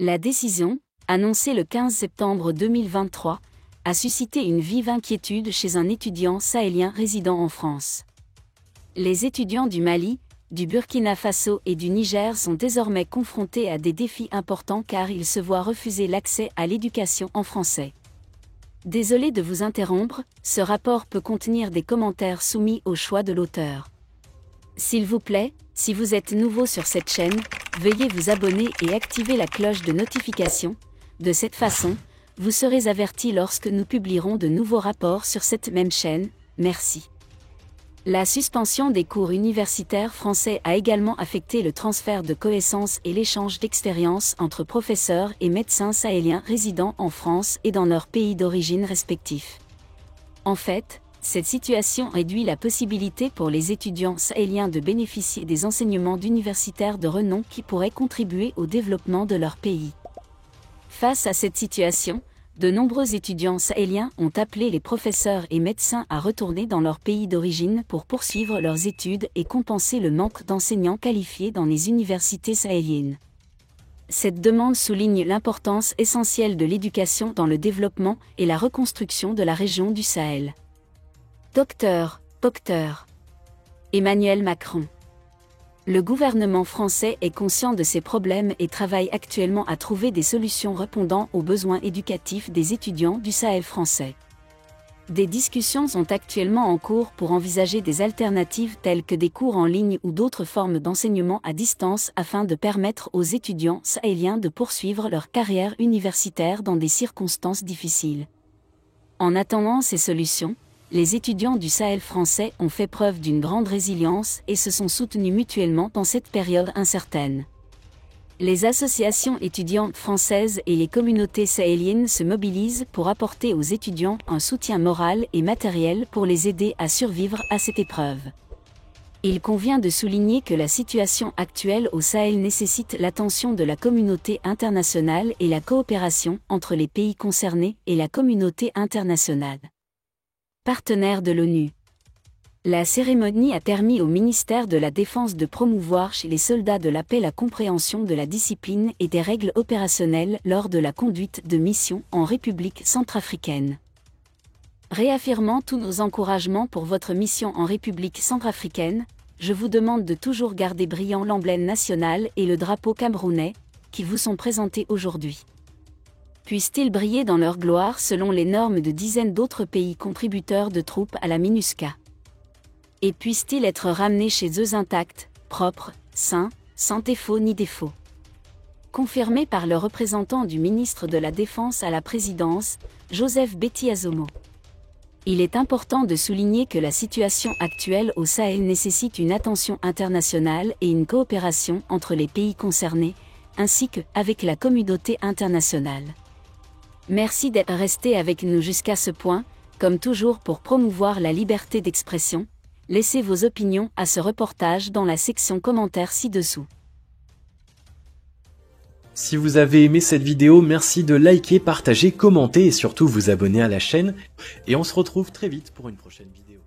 La décision, annoncée le 15 septembre 2023, a suscité une vive inquiétude chez un étudiant sahélien résidant en France. Les étudiants du Mali, du Burkina Faso et du Niger sont désormais confrontés à des défis importants car ils se voient refuser l'accès à l'éducation en français. Désolé de vous interrompre, ce rapport peut contenir des commentaires soumis au choix de l'auteur. S'il vous plaît, si vous êtes nouveau sur cette chaîne, veuillez vous abonner et activer la cloche de notification. De cette façon, vous serez averti lorsque nous publierons de nouveaux rapports sur cette même chaîne. Merci. La suspension des cours universitaires français a également affecté le transfert de connaissances et l'échange d'expériences entre professeurs et médecins sahéliens résidant en France et dans leurs pays d'origine respectifs. En fait, cette situation réduit la possibilité pour les étudiants sahéliens de bénéficier des enseignements d'universitaires de renom qui pourraient contribuer au développement de leur pays. Face à cette situation, de nombreux étudiants sahéliens ont appelé les professeurs et médecins à retourner dans leur pays d'origine pour poursuivre leurs études et compenser le manque d'enseignants qualifiés dans les universités sahéliennes. Cette demande souligne l'importance essentielle de l'éducation dans le développement et la reconstruction de la région du Sahel. Docteur Emmanuel Macron. Le gouvernement français est conscient de ces problèmes et travaille actuellement à trouver des solutions répondant aux besoins éducatifs des étudiants du Sahel français. Des discussions sont actuellement en cours pour envisager des alternatives telles que des cours en ligne ou d'autres formes d'enseignement à distance afin de permettre aux étudiants sahéliens de poursuivre leur carrière universitaire dans des circonstances difficiles. En attendant ces solutions, les étudiants du Sahel français ont fait preuve d'une grande résilience et se sont soutenus mutuellement dans cette période incertaine. Les associations étudiantes françaises et les communautés sahéliennes se mobilisent pour apporter aux étudiants un soutien moral et matériel pour les aider à survivre à cette épreuve. Il convient de souligner que la situation actuelle au Sahel nécessite l'attention de la communauté internationale et la coopération entre les pays concernés et la communauté internationale. Partenaire de l'ONU. La cérémonie a permis au ministère de la Défense de promouvoir chez les soldats de la paix la compréhension de la discipline et des règles opérationnelles lors de la conduite de missions en République centrafricaine. Réaffirmant tous nos encouragements pour votre mission en République centrafricaine, je vous demande de toujours garder brillant l'emblème national et le drapeau camerounais, qui vous sont présentés aujourd'hui. Puissent-ils briller dans leur gloire selon les normes de dizaines d'autres pays contributeurs de troupes à la MINUSCA. Et puissent-ils être ramenés chez eux intacts, propres, sains, sans défaut ni défaut. Confirmé par le représentant du ministre de la Défense à la présidence, Joseph Betty Azomo. Il est important de souligner que la situation actuelle au Sahel nécessite une attention internationale et une coopération entre les pays concernés, ainsi qu'avec la communauté internationale. Merci d'être resté avec nous jusqu'à ce point, comme toujours pour promouvoir la liberté d'expression. Laissez vos opinions à ce reportage dans la section commentaires ci-dessous. Si vous avez aimé cette vidéo, merci de liker, partager, commenter et surtout vous abonner à la chaîne. Et on se retrouve très vite pour une prochaine vidéo.